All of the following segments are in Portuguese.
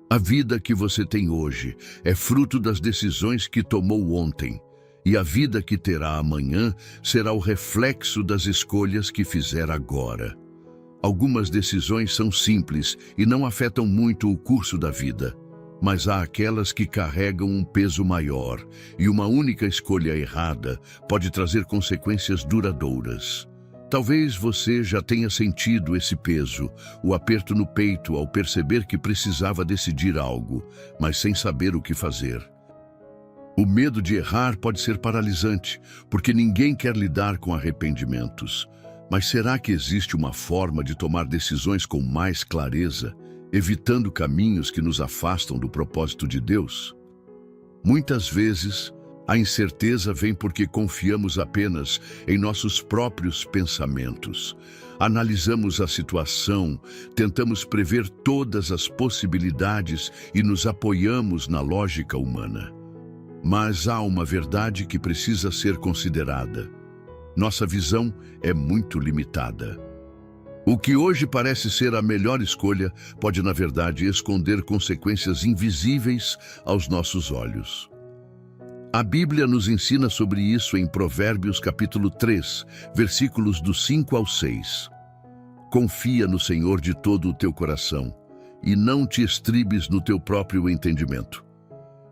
A vida que você tem hoje é fruto das decisões que tomou ontem, e a vida que terá amanhã será o reflexo das escolhas que fizer agora. Algumas decisões são simples e não afetam muito o curso da vida, mas há aquelas que carregam um peso maior, e uma única escolha errada pode trazer consequências duradouras. Talvez você já tenha sentido esse peso, o aperto no peito ao perceber que precisava decidir algo, mas sem saber o que fazer. O medo de errar pode ser paralisante, porque ninguém quer lidar com arrependimentos. Mas será que existe uma forma de tomar decisões com mais clareza, evitando caminhos que nos afastam do propósito de Deus? Muitas vezes, a incerteza vem porque confiamos apenas em nossos próprios pensamentos. Analisamos a situação, tentamos prever todas as possibilidades e nos apoiamos na lógica humana. Mas há uma verdade que precisa ser considerada. Nossa visão é muito limitada. O que hoje parece ser a melhor escolha pode, na verdade, esconder consequências invisíveis aos nossos olhos. A Bíblia nos ensina sobre isso em Provérbios capítulo 3, versículos do 5 ao 6. Confia no Senhor de todo o teu coração e não te estribes no teu próprio entendimento.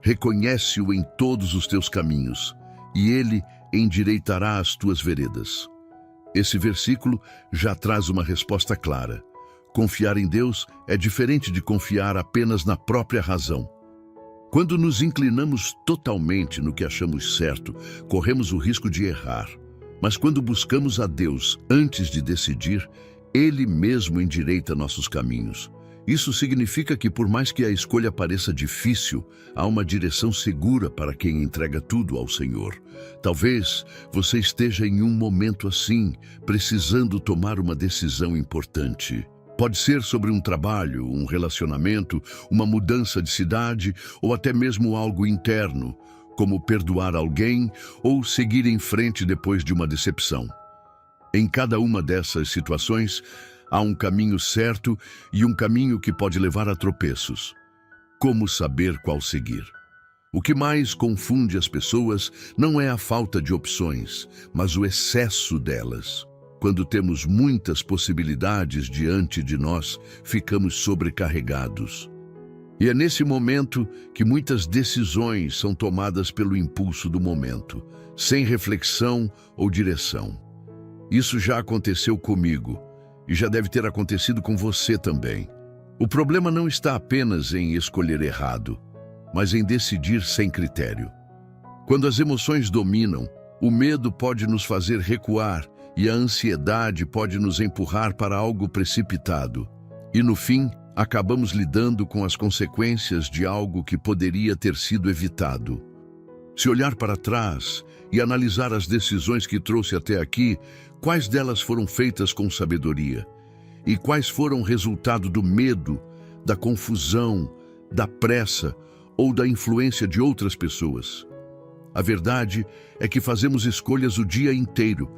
Reconhece-o em todos os teus caminhos e ele endireitará as tuas veredas. Esse versículo já traz uma resposta clara. Confiar em Deus é diferente de confiar apenas na própria razão. Quando nos inclinamos totalmente no que achamos certo, corremos o risco de errar. Mas quando buscamos a Deus antes de decidir, Ele mesmo endireita nossos caminhos. Isso significa que, por mais que a escolha pareça difícil, há uma direção segura para quem entrega tudo ao Senhor. Talvez você esteja em um momento assim, precisando tomar uma decisão importante. Pode ser sobre um trabalho, um relacionamento, uma mudança de cidade ou até mesmo algo interno, como perdoar alguém ou seguir em frente depois de uma decepção. Em cada uma dessas situações, há um caminho certo e um caminho que pode levar a tropeços. Como saber qual seguir? O que mais confunde as pessoas não é a falta de opções, mas o excesso delas. Quando temos muitas possibilidades diante de nós, ficamos sobrecarregados. E é nesse momento que muitas decisões são tomadas pelo impulso do momento, sem reflexão ou direção. Isso já aconteceu comigo e já deve ter acontecido com você também. O problema não está apenas em escolher errado, mas em decidir sem critério. Quando as emoções dominam, o medo pode nos fazer recuar e a ansiedade pode nos empurrar para algo precipitado. E no fim, acabamos lidando com as consequências de algo que poderia ter sido evitado. Se olhar para trás e analisar as decisões que trouxe até aqui, quais delas foram feitas com sabedoria? E quais foram resultado do medo, da confusão, da pressa ou da influência de outras pessoas? A verdade é que fazemos escolhas o dia inteiro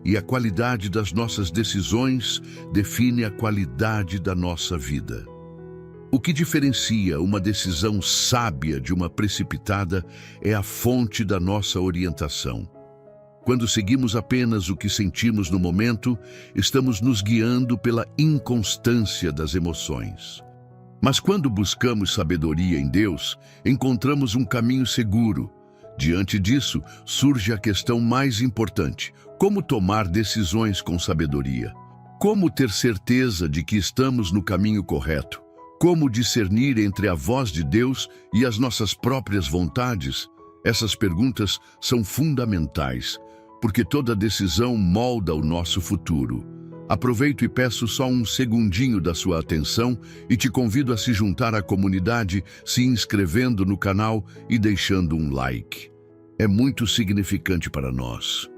e a qualidade das nossas decisões define a qualidade da nossa vida. O que diferencia uma decisão sábia de uma precipitada é a fonte da nossa orientação. Quando seguimos apenas o que sentimos no momento, estamos nos guiando pela inconstância das emoções. Mas quando buscamos sabedoria em Deus, encontramos um caminho seguro. Diante disso, surge a questão mais importante: como tomar decisões com sabedoria? Como ter certeza de que estamos no caminho correto? Como discernir entre a voz de Deus e as nossas próprias vontades? Essas perguntas são fundamentais, porque toda decisão molda o nosso futuro. Aproveito e peço só um segundinho da sua atenção e te convido a se juntar à comunidade, se inscrevendo no canal e deixando um like. É muito significante para nós.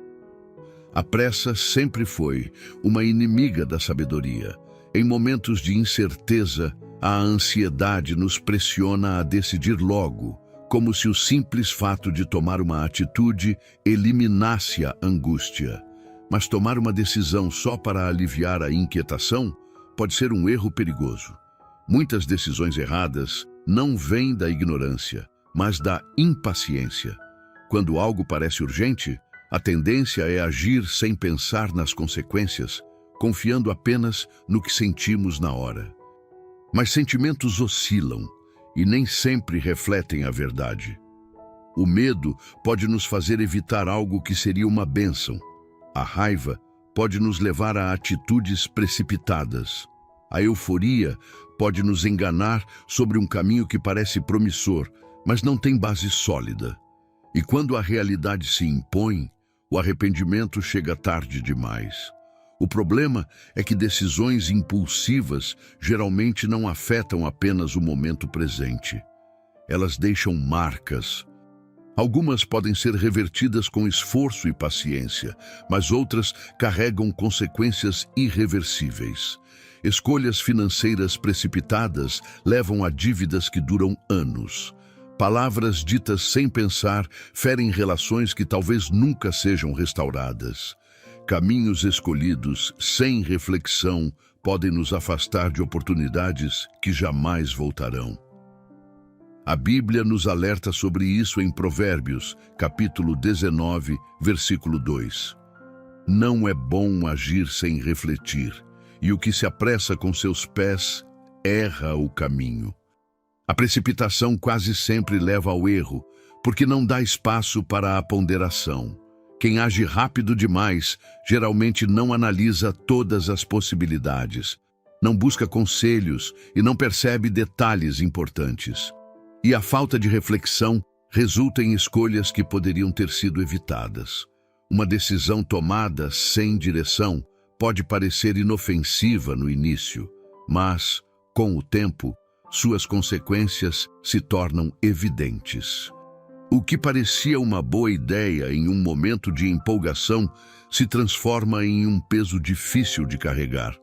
A pressa sempre foi uma inimiga da sabedoria. Em momentos de incerteza, a ansiedade nos pressiona a decidir logo, como se o simples fato de tomar uma atitude eliminasse a angústia. Mas tomar uma decisão só para aliviar a inquietação pode ser um erro perigoso. Muitas decisões erradas não vêm da ignorância, mas da impaciência. Quando algo parece urgente, a tendência é agir sem pensar nas consequências, confiando apenas no que sentimos na hora. Mas sentimentos oscilam e nem sempre refletem a verdade. O medo pode nos fazer evitar algo que seria uma bênção. A raiva pode nos levar a atitudes precipitadas. A euforia pode nos enganar sobre um caminho que parece promissor, mas não tem base sólida. E quando a realidade se impõe, o arrependimento chega tarde demais. O problema é que decisões impulsivas geralmente não afetam apenas o momento presente. Elas deixam marcas. Algumas podem ser revertidas com esforço e paciência, mas outras carregam consequências irreversíveis. Escolhas financeiras precipitadas levam a dívidas que duram anos. Palavras ditas sem pensar ferem relações que talvez nunca sejam restauradas. Caminhos escolhidos sem reflexão podem nos afastar de oportunidades que jamais voltarão. A Bíblia nos alerta sobre isso em Provérbios, capítulo 19, versículo 2. Não é bom agir sem refletir, e o que se apressa com seus pés erra o caminho. A precipitação quase sempre leva ao erro, porque não dá espaço para a ponderação. Quem age rápido demais geralmente não analisa todas as possibilidades, não busca conselhos e não percebe detalhes importantes. E a falta de reflexão resulta em escolhas que poderiam ter sido evitadas. Uma decisão tomada sem direção pode parecer inofensiva no início, mas, com o tempo, suas consequências se tornam evidentes. O que parecia uma boa ideia em um momento de empolgação se transforma em um peso difícil de carregar.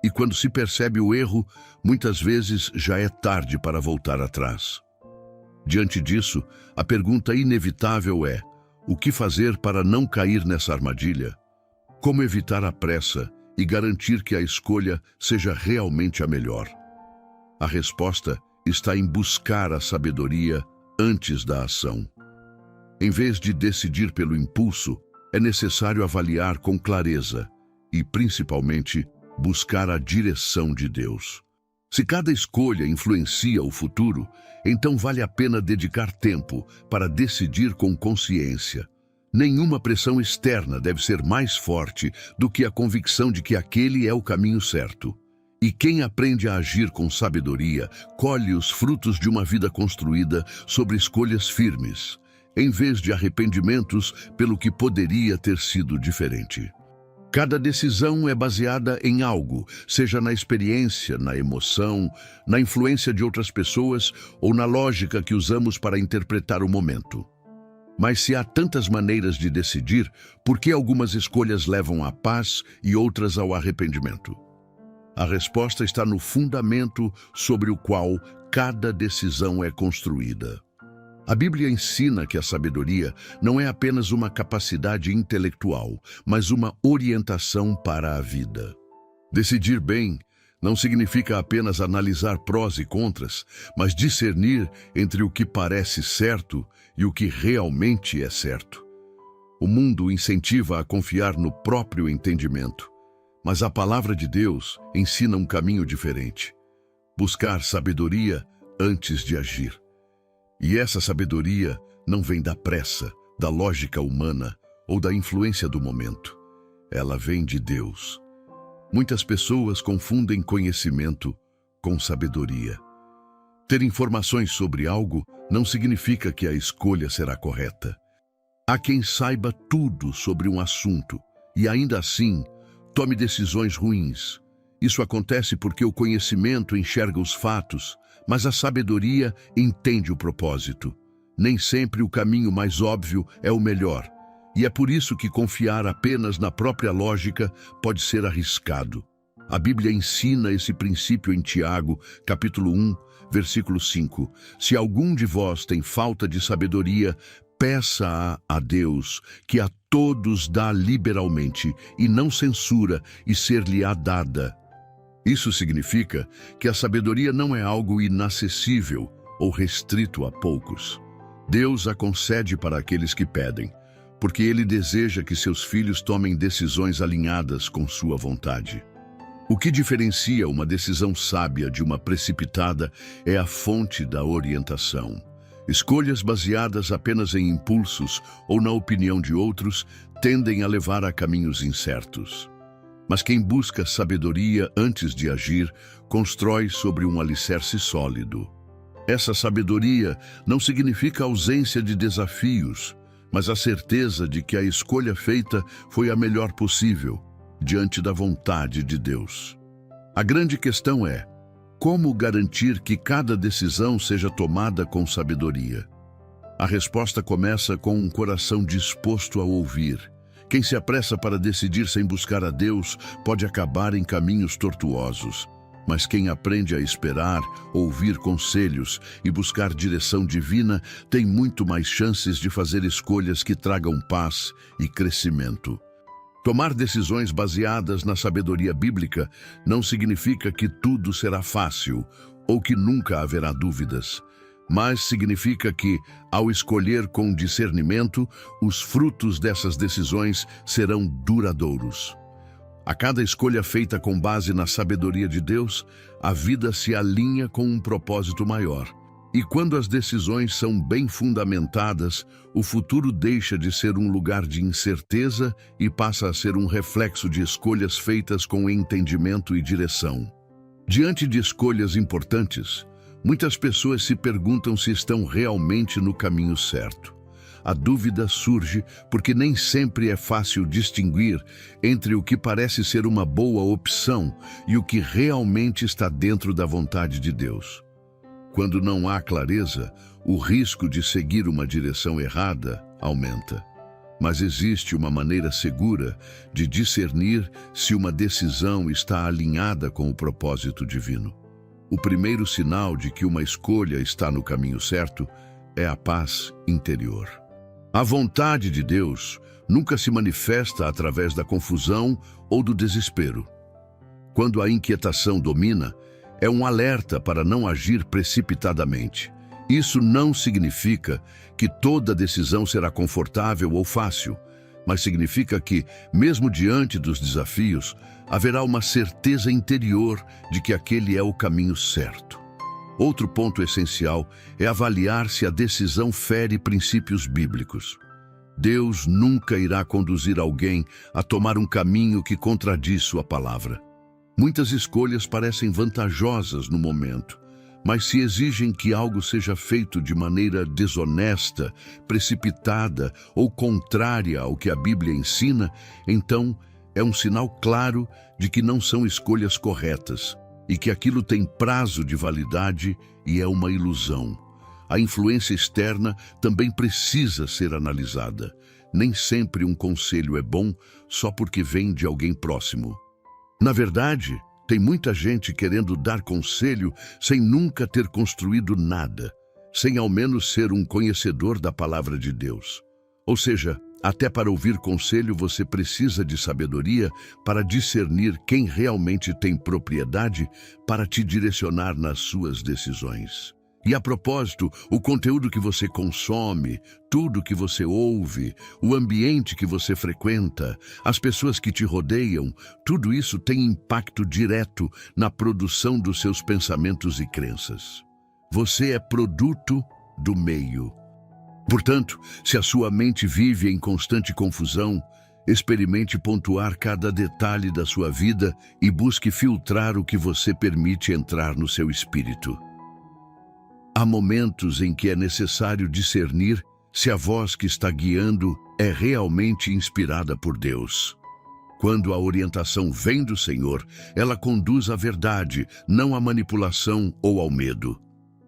E quando se percebe o erro, muitas vezes já é tarde para voltar atrás. Diante disso, a pergunta inevitável é: o que fazer para não cair nessa armadilha? Como evitar a pressa e garantir que a escolha seja realmente a melhor? A resposta está em buscar a sabedoria antes da ação. Em vez de decidir pelo impulso, é necessário avaliar com clareza e, principalmente, buscar a direção de Deus. Se cada escolha influencia o futuro, então vale a pena dedicar tempo para decidir com consciência. Nenhuma pressão externa deve ser mais forte do que a convicção de que aquele é o caminho certo. E quem aprende a agir com sabedoria, colhe os frutos de uma vida construída sobre escolhas firmes, em vez de arrependimentos pelo que poderia ter sido diferente. Cada decisão é baseada em algo, seja na experiência, na emoção, na influência de outras pessoas ou na lógica que usamos para interpretar o momento. Mas se há tantas maneiras de decidir, por que algumas escolhas levam à paz e outras ao arrependimento? A resposta está no fundamento sobre o qual cada decisão é construída. A Bíblia ensina que a sabedoria não é apenas uma capacidade intelectual, mas uma orientação para a vida. Decidir bem não significa apenas analisar prós e contras, mas discernir entre o que parece certo e o que realmente é certo. O mundo incentiva a confiar no próprio entendimento, mas a palavra de Deus ensina um caminho diferente. Buscar sabedoria antes de agir. E essa sabedoria não vem da pressa, da lógica humana ou da influência do momento. Ela vem de Deus. Muitas pessoas confundem conhecimento com sabedoria. Ter informações sobre algo não significa que a escolha será correta. Há quem saiba tudo sobre um assunto e ainda assim tome decisões ruins. Isso acontece porque o conhecimento enxerga os fatos, mas a sabedoria entende o propósito. Nem sempre o caminho mais óbvio é o melhor, e é por isso que confiar apenas na própria lógica pode ser arriscado. A Bíblia ensina esse princípio em Tiago, capítulo 1, versículo 5. Se algum de vós tem falta de sabedoria, peça a Deus, que a todos dá liberalmente, e não censura, e ser-lhe-á dada. Isso significa que a sabedoria não é algo inacessível ou restrito a poucos. Deus a concede para aqueles que pedem, porque Ele deseja que seus filhos tomem decisões alinhadas com sua vontade. O que diferencia uma decisão sábia de uma precipitada é a fonte da orientação. Escolhas baseadas apenas em impulsos ou na opinião de outros tendem a levar a caminhos incertos. Mas quem busca sabedoria antes de agir, constrói sobre um alicerce sólido. Essa sabedoria não significa ausência de desafios, mas a certeza de que a escolha feita foi a melhor possível, diante da vontade de Deus. A grande questão é: como garantir que cada decisão seja tomada com sabedoria? A resposta começa com um coração disposto a ouvir. Quem se apressa para decidir sem buscar a Deus pode acabar em caminhos tortuosos. Mas quem aprende a esperar, ouvir conselhos e buscar direção divina tem muito mais chances de fazer escolhas que tragam paz e crescimento. Tomar decisões baseadas na sabedoria bíblica não significa que tudo será fácil ou que nunca haverá dúvidas, mas significa que, ao escolher com discernimento, os frutos dessas decisões serão duradouros. A cada escolha feita com base na sabedoria de Deus, a vida se alinha com um propósito maior. E quando as decisões são bem fundamentadas, o futuro deixa de ser um lugar de incerteza e passa a ser um reflexo de escolhas feitas com entendimento e direção. Diante de escolhas importantes, muitas pessoas se perguntam se estão realmente no caminho certo. A dúvida surge porque nem sempre é fácil distinguir entre o que parece ser uma boa opção e o que realmente está dentro da vontade de Deus. Quando não há clareza, o risco de seguir uma direção errada aumenta. Mas existe uma maneira segura de discernir se uma decisão está alinhada com o propósito divino. O primeiro sinal de que uma escolha está no caminho certo é a paz interior. A vontade de Deus nunca se manifesta através da confusão ou do desespero. Quando a inquietação domina, é um alerta para não agir precipitadamente. Isso não significa que toda decisão será confortável ou fácil, mas significa que, mesmo diante dos desafios, haverá uma certeza interior de que aquele é o caminho certo. Outro ponto essencial é avaliar se a decisão fere princípios bíblicos. Deus nunca irá conduzir alguém a tomar um caminho que contradiz sua palavra. Muitas escolhas parecem vantajosas no momento, mas se exigem que algo seja feito de maneira desonesta, precipitada ou contrária ao que a Bíblia ensina, então é um sinal claro de que não são escolhas corretas e que aquilo tem prazo de validade e é uma ilusão. A influência externa também precisa ser analisada. Nem sempre um conselho é bom só porque vem de alguém próximo. Na verdade, tem muita gente querendo dar conselho sem nunca ter construído nada, sem ao menos ser um conhecedor da palavra de Deus. Ou seja, até para ouvir conselho você precisa de sabedoria para discernir quem realmente tem propriedade para te direcionar nas suas decisões. E a propósito, o conteúdo que você consome, tudo que você ouve, o ambiente que você frequenta, as pessoas que te rodeiam, tudo isso tem impacto direto na produção dos seus pensamentos e crenças. Você é produto do meio. Portanto, se a sua mente vive em constante confusão, experimente pontuar cada detalhe da sua vida e busque filtrar o que você permite entrar no seu espírito. Há momentos em que é necessário discernir se a voz que está guiando é realmente inspirada por Deus. Quando a orientação vem do Senhor, ela conduz à verdade, não à manipulação ou ao medo.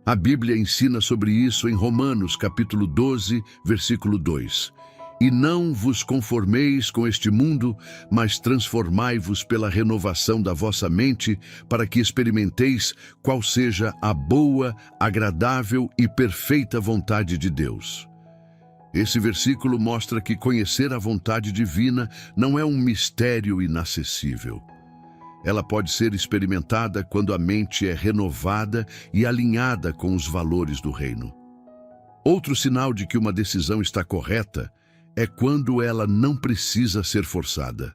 A Bíblia ensina sobre isso em Romanos, capítulo 12, versículo 2. E não vos conformeis com este mundo, mas transformai-vos pela renovação da vossa mente, para que experimenteis qual seja a boa, agradável e perfeita vontade de Deus. Esse versículo mostra que conhecer a vontade divina não é um mistério inacessível. Ela pode ser experimentada quando a mente é renovada e alinhada com os valores do reino. Outro sinal de que uma decisão está correta é quando ela não precisa ser forçada.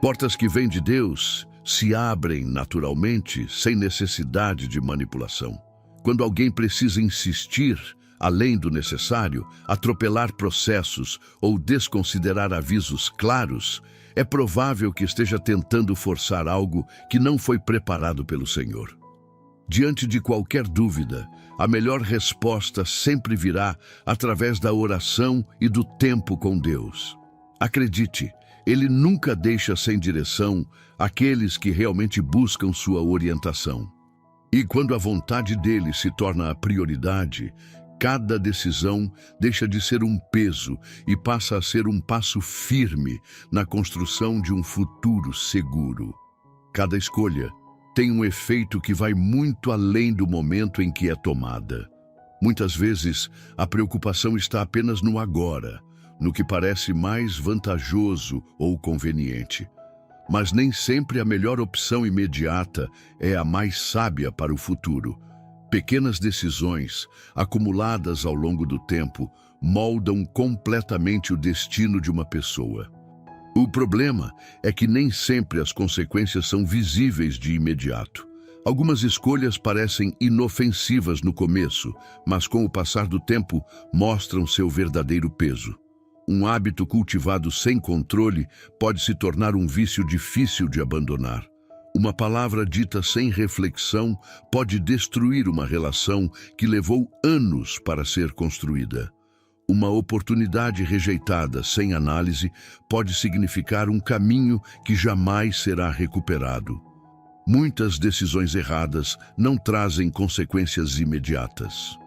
Portas que vêm de Deus se abrem naturalmente, sem necessidade de manipulação. Quando alguém precisa insistir, além do necessário, atropelar processos ou desconsiderar avisos claros, é provável que esteja tentando forçar algo que não foi preparado pelo Senhor. Diante de qualquer dúvida, a melhor resposta sempre virá através da oração e do tempo com Deus. Acredite, Ele nunca deixa sem direção aqueles que realmente buscam sua orientação. E quando a vontade dele se torna a prioridade, cada decisão deixa de ser um peso e passa a ser um passo firme na construção de um futuro seguro. Cada escolha tem um efeito que vai muito além do momento em que é tomada. Muitas vezes, a preocupação está apenas no agora, no que parece mais vantajoso ou conveniente. Mas nem sempre a melhor opção imediata é a mais sábia para o futuro. Pequenas decisões, acumuladas ao longo do tempo, moldam completamente o destino de uma pessoa. O problema é que nem sempre as consequências são visíveis de imediato. Algumas escolhas parecem inofensivas no começo, mas com o passar do tempo mostram seu verdadeiro peso. Um hábito cultivado sem controle pode se tornar um vício difícil de abandonar. Uma palavra dita sem reflexão pode destruir uma relação que levou anos para ser construída. Uma oportunidade rejeitada sem análise pode significar um caminho que jamais será recuperado. Muitas decisões erradas não trazem consequências imediatas.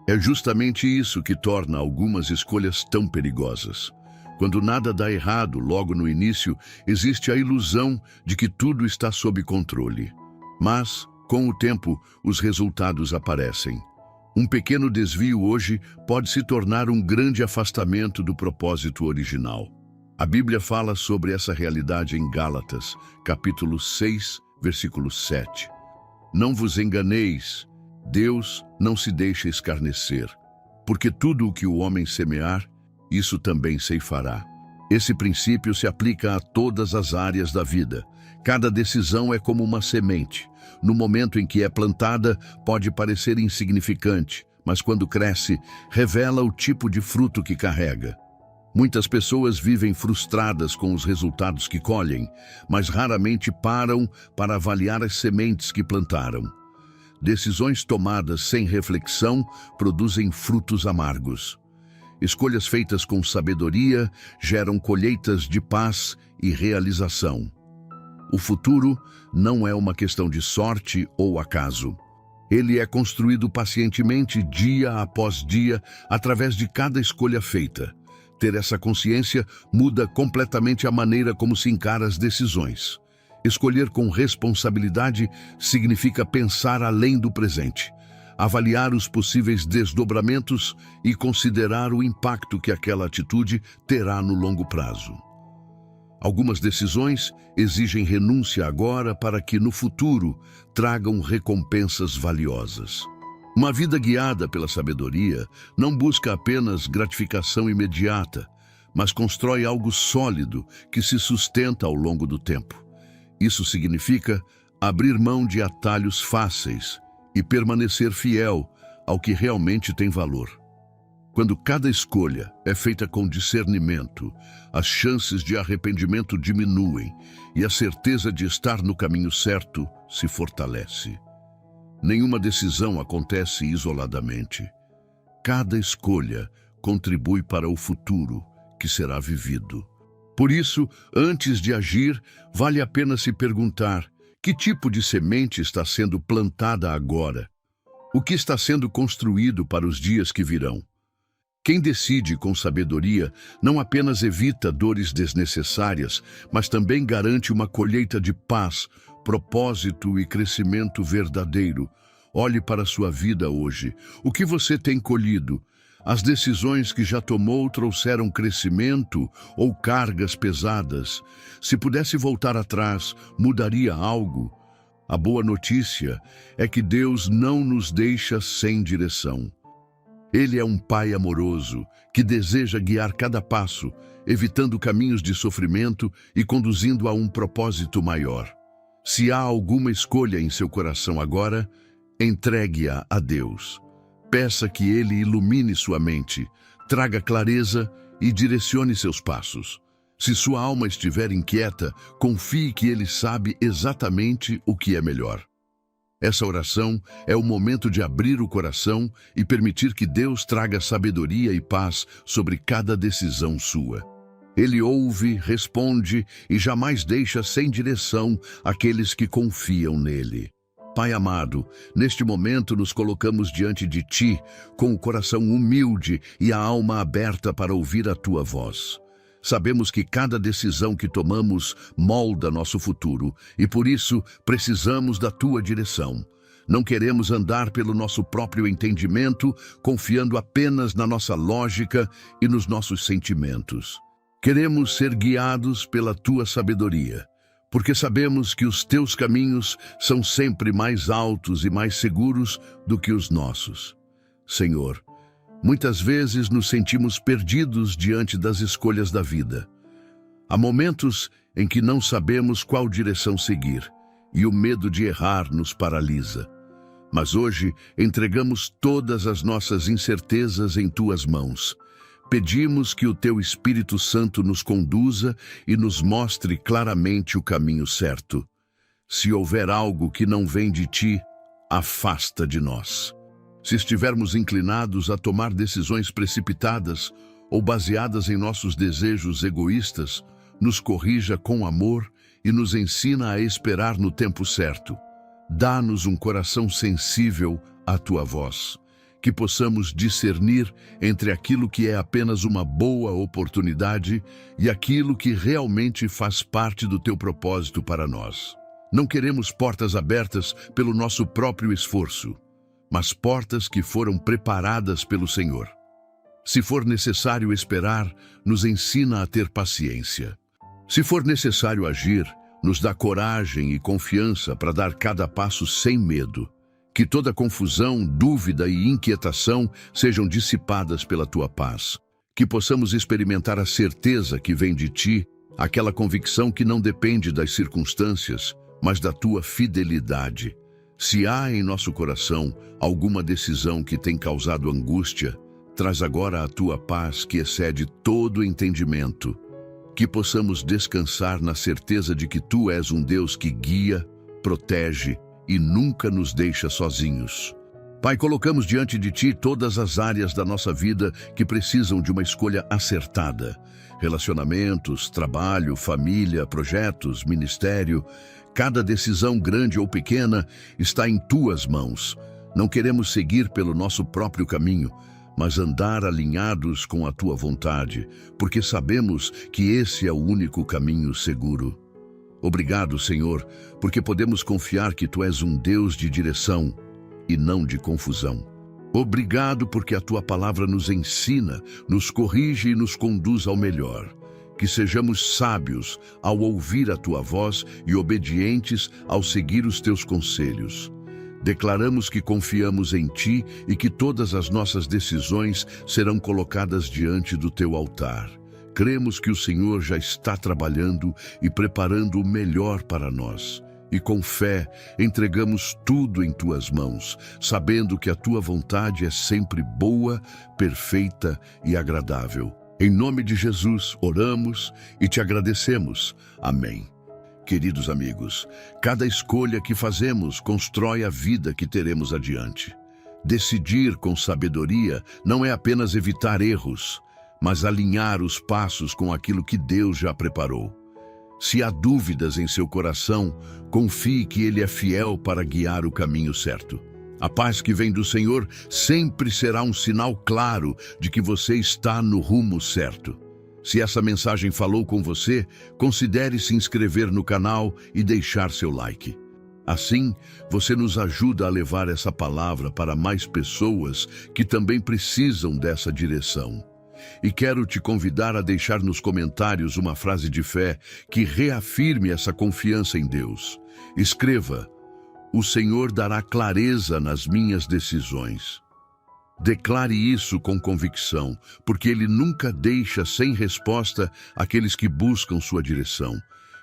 É justamente isso que torna algumas escolhas tão perigosas. Quando nada dá errado logo no início, existe a ilusão de que tudo está sob controle. Mas, com o tempo, os resultados aparecem. Um pequeno desvio hoje pode se tornar um grande afastamento do propósito original. A Bíblia fala sobre essa realidade em Gálatas, capítulo 6, versículo 7. Não vos enganeis, Deus não se deixa escarnecer, porque tudo o que o homem semear, isso também ceifará. Esse princípio se aplica a todas as áreas da vida. Cada decisão é como uma semente. No momento em que é plantada, pode parecer insignificante, mas quando cresce, revela o tipo de fruto que carrega. Muitas pessoas vivem frustradas com os resultados que colhem, mas raramente param para avaliar as sementes que plantaram. Decisões tomadas sem reflexão produzem frutos amargos. Escolhas feitas com sabedoria geram colheitas de paz e realização. O futuro não é uma questão de sorte ou acaso. Ele é construído pacientemente dia após dia através de cada escolha feita. Ter essa consciência muda completamente a maneira como se encara as decisões. Escolher com responsabilidade significa pensar além do presente, avaliar os possíveis desdobramentos e considerar o impacto que aquela atitude terá no longo prazo. Algumas decisões exigem renúncia agora para que no futuro tragam recompensas valiosas. Uma vida guiada pela sabedoria não busca apenas gratificação imediata, mas constrói algo sólido que se sustenta ao longo do tempo. Isso significa abrir mão de atalhos fáceis e permanecer fiel ao que realmente tem valor. Quando cada escolha é feita com discernimento, as chances de arrependimento diminuem e a certeza de estar no caminho certo se fortalece. Nenhuma decisão acontece isoladamente. Cada escolha contribui para o futuro que será vivido. Por isso, antes de agir, vale a pena se perguntar: que tipo de semente está sendo plantada agora? O que está sendo construído para os dias que virão? Quem decide com sabedoria não apenas evita dores desnecessárias, mas também garante uma colheita de paz, propósito e crescimento verdadeiro. Olhe para a sua vida hoje. O que você tem colhido? As decisões que já tomou trouxeram crescimento ou cargas pesadas? Se pudesse voltar atrás, mudaria algo? A boa notícia é que Deus não nos deixa sem direção. Ele é um Pai amoroso que deseja guiar cada passo, evitando caminhos de sofrimento e conduzindo a um propósito maior. Se há alguma escolha em seu coração agora, entregue-a a Deus. Peça que Ele ilumine sua mente, traga clareza e direcione seus passos. Se sua alma estiver inquieta, confie que Ele sabe exatamente o que é melhor. Essa oração é o momento de abrir o coração e permitir que Deus traga sabedoria e paz sobre cada decisão sua. Ele ouve, responde e jamais deixa sem direção aqueles que confiam nele. Pai amado, neste momento nos colocamos diante de Ti, com o coração humilde e a alma aberta para ouvir a Tua voz. Sabemos que cada decisão que tomamos molda nosso futuro e por isso precisamos da Tua direção. Não queremos andar pelo nosso próprio entendimento, confiando apenas na nossa lógica e nos nossos sentimentos. Queremos ser guiados pela Tua sabedoria, porque sabemos que os Teus caminhos são sempre mais altos e mais seguros do que os nossos. Senhor, muitas vezes nos sentimos perdidos diante das escolhas da vida. Há momentos em que não sabemos qual direção seguir e o medo de errar nos paralisa. Mas hoje entregamos todas as nossas incertezas em Tuas mãos. Pedimos que o Teu Espírito Santo nos conduza e nos mostre claramente o caminho certo. Se houver algo que não vem de Ti, afasta de nós. Se estivermos inclinados a tomar decisões precipitadas ou baseadas em nossos desejos egoístas, nos corrija com amor e nos ensina a esperar no tempo certo. Dá-nos um coração sensível à Tua voz, que possamos discernir entre aquilo que é apenas uma boa oportunidade e aquilo que realmente faz parte do Teu propósito para nós. Não queremos portas abertas pelo nosso próprio esforço, mas portas que foram preparadas pelo Senhor. Se for necessário esperar, nos ensina a ter paciência. Se for necessário agir, nos dá coragem e confiança para dar cada passo sem medo. Que toda confusão, dúvida e inquietação sejam dissipadas pela Tua paz. Que possamos experimentar a certeza que vem de Ti, aquela convicção que não depende das circunstâncias, mas da Tua fidelidade. Se há em nosso coração alguma decisão que tem causado angústia, traz agora a Tua paz que excede todo entendimento. Que possamos descansar na certeza de que Tu és um Deus que guia, protege e nunca nos deixa sozinhos. Pai, colocamos diante de Ti todas as áreas da nossa vida que precisam de uma escolha acertada. Relacionamentos, trabalho, família, projetos, ministério. Cada decisão, grande ou pequena, está em Tuas mãos. Não queremos seguir pelo nosso próprio caminho, mas andar alinhados com a Tua vontade, porque sabemos que esse é o único caminho seguro. Obrigado, Senhor, porque podemos confiar que Tu és um Deus de direção e não de confusão. Obrigado porque a Tua palavra nos ensina, nos corrige e nos conduz ao melhor. Que sejamos sábios ao ouvir a Tua voz e obedientes ao seguir os Teus conselhos. Declaramos que confiamos em Ti e que todas as nossas decisões serão colocadas diante do Teu altar. Cremos que o Senhor já está trabalhando e preparando o melhor para nós. E com fé, entregamos tudo em Tuas mãos, sabendo que a Tua vontade é sempre boa, perfeita e agradável. Em nome de Jesus, oramos e Te agradecemos. Amém. Queridos amigos, cada escolha que fazemos constrói a vida que teremos adiante. Decidir com sabedoria não é apenas evitar erros, mas alinhar os passos com aquilo que Deus já preparou. Se há dúvidas em seu coração, confie que Ele é fiel para guiar o caminho certo. A paz que vem do Senhor sempre será um sinal claro de que você está no rumo certo. Se essa mensagem falou com você, considere se inscrever no canal e deixar seu like. Assim, você nos ajuda a levar essa palavra para mais pessoas que também precisam dessa direção. E quero te convidar a deixar nos comentários uma frase de fé que reafirme essa confiança em Deus. Escreva: "O Senhor dará clareza nas minhas decisões." Declare isso com convicção, porque Ele nunca deixa sem resposta aqueles que buscam sua direção.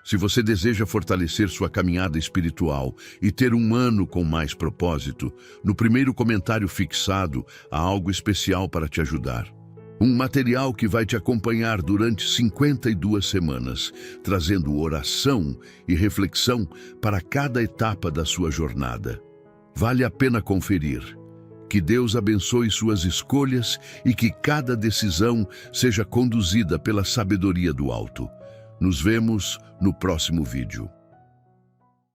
Se você deseja fortalecer sua caminhada espiritual e ter um ano com mais propósito, no primeiro comentário fixado há algo especial para te ajudar. Um material que vai te acompanhar durante 52 semanas, trazendo oração e reflexão para cada etapa da sua jornada. Vale a pena conferir. Que Deus abençoe suas escolhas e que cada decisão seja conduzida pela sabedoria do alto. Nos vemos no próximo vídeo.